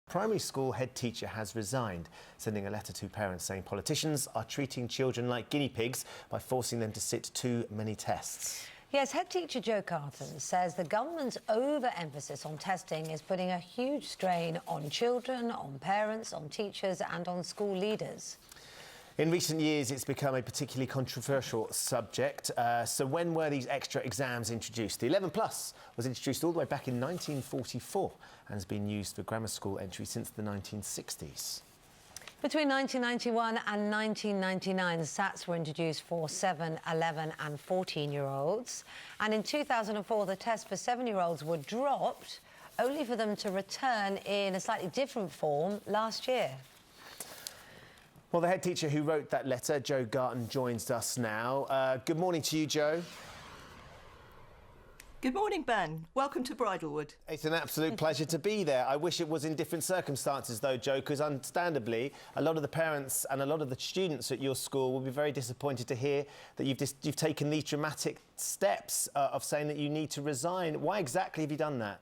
Primary school head teacher has resigned, sending a letter to parents saying politicians are treating children like guinea pigs by forcing them to sit too many tests. Yes, head teacher Garton says the government's overemphasis on testing is putting a huge strain on children, on parents, on teachers and on school leaders. In recent years, it's become a particularly controversial subject. So when were these extra exams introduced? The 11 Plus was introduced all the way back in 1944 and has been used for grammar school entry since the 1960s. Between 1991 and 1999, SATs were introduced for 7, 11 and 14-year-olds. And in 2004, the tests for 7-year-olds were dropped, only for them to return in a slightly different form last year. Well, the head teacher who wrote that letter, Garton, joins us now. Good morning to you, Jo. Good morning, Ben. Welcome to Bridlewood. It's an absolute pleasure to be there. I wish it was in different circumstances, though, Jo, because understandably, a lot of the parents and a lot of the students at your school will be very disappointed to hear that you've taken these dramatic steps of saying that you need to resign. Why exactly have you done that?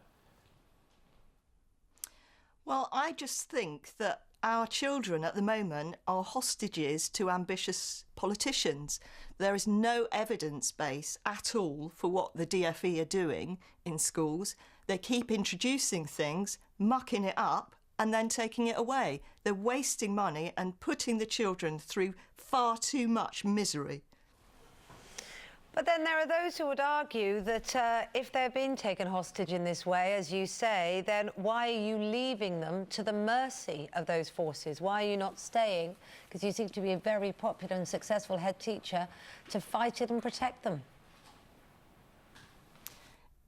Well, I just think that our children at the moment are hostages to ambitious politicians. There is no evidence base at all for what the DfE are doing in schools. They keep introducing things, mucking it up and then taking it away. They're wasting money and putting the children through far too much misery. But then there are those who would argue that if they're being taken hostage in this way, as you say, then why are you leaving them to the mercy of those forces? Why are you not staying, because you seem to be a very popular and successful head teacher, to fight it and protect them?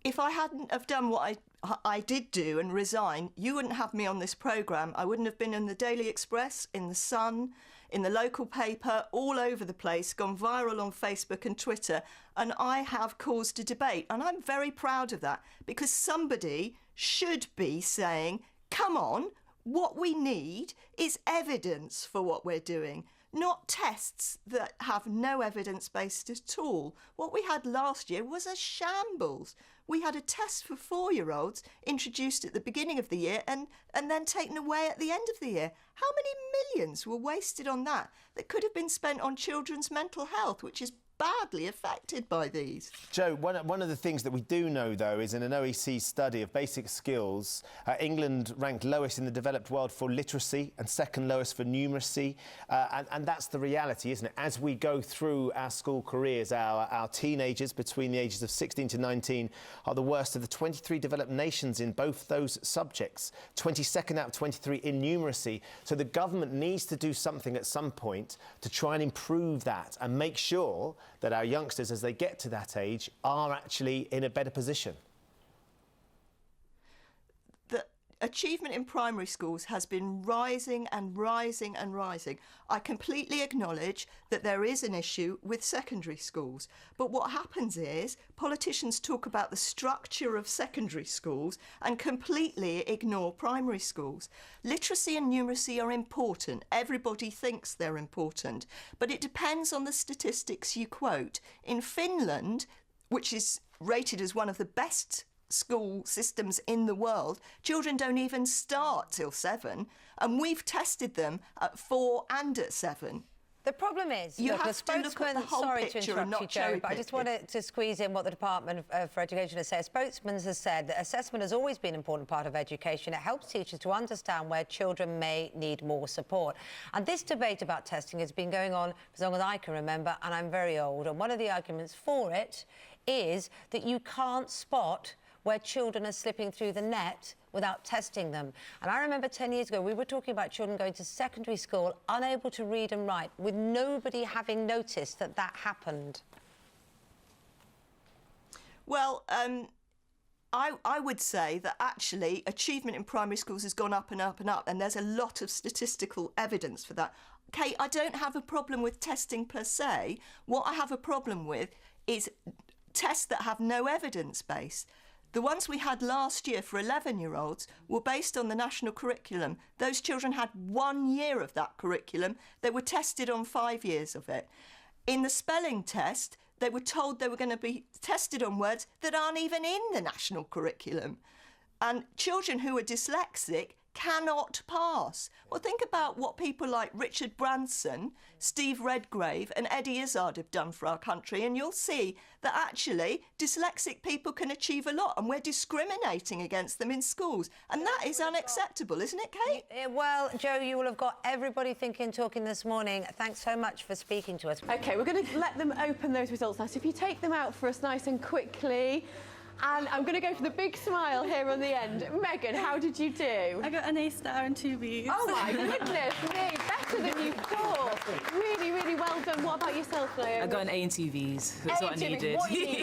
If I hadn't have done what I did do and resign, you wouldn't have me on this programme. I wouldn't have been in the Daily Express, in the Sun, in the local paper, all over the place, gone viral on Facebook and Twitter, and I have caused a debate. And I'm very proud of that, because somebody should be saying, come on, what we need is evidence for what we're doing, not tests that have no evidence based at all. What we had last year was a shambles. We had a test for 4-year-olds introduced at the beginning of the year and then taken away at the end of the year. How many millions were wasted on that could have been spent on children's mental health, which is badly affected by these? Jo, one of the things that we do know, though, is in an OEC study of basic skills, England ranked lowest in the developed world for literacy and second lowest for numeracy. And that's the reality, isn't it? As we go through our school careers, our teenagers between the ages of 16 to 19 are the worst of the 23 developed nations in both those subjects, 22nd out of 23 in numeracy. So the government needs to do something at some point to try and improve that and make sure that our youngsters, as they get to that age, are actually in a better position. The achievement in primary schools has been rising and rising and rising. I completely acknowledge that there is an issue with secondary schools, but what happens is politicians talk about the structure of secondary schools and completely ignore primary schools. Literacy and numeracy are important. Everybody thinks they're important, but it depends on the statistics you quote. In Finland, which is rated as one of the best school systems in the world, children don't even start till 7, and we've tested them at 4 and at 7. The problem is, you look, have to look at the whole sorry to picture interrupt and not you, Jo, cherry but I pick just it. wanted to squeeze in what the Department for Education has said. A spokesman has said that assessment has always been an important part of education. It helps teachers to understand where children may need more support. And this debate about testing has been going on for as long as I can remember, and I'm very old. And one of the arguments for it is that you can't spot where children are slipping through the net without testing them. And I remember 10 years ago, we were talking about children going to secondary school unable to read and write, with nobody having noticed that that happened. Well, I would say that actually achievement in primary schools has gone up and up and up, and there's a lot of statistical evidence for that. Kate, I don't have a problem with testing per se. What I have a problem with is tests that have no evidence base. The ones we had last year for 11-year-olds were based on the national curriculum. Those children had 1 year of that curriculum. They were tested on 5 years of it. In the spelling test, they were told they were going to be tested on words that aren't even in the national curriculum. And children who are dyslexic cannot pass. Well, think about what people like Richard Branson, Steve Redgrave and Eddie Izzard have done for our country, and you'll see that actually dyslexic people can achieve a lot, and we're discriminating against them in schools, and that is unacceptable, isn't it, Kate? Well, Jo, you will have got everybody thinking, talking this morning. Thanks so much for speaking to us. OK, we're going to let them open those results now. So if you take them out for us nice and quickly. And I'm going to go for the big smile here on the end. Megan, how did you do? I got an A star and 2 Bs. Oh my goodness me, better than you thought. Really, really well done. What about yourself, Naomi? I got an A and 2 Vs. That's what I needed. What you needed.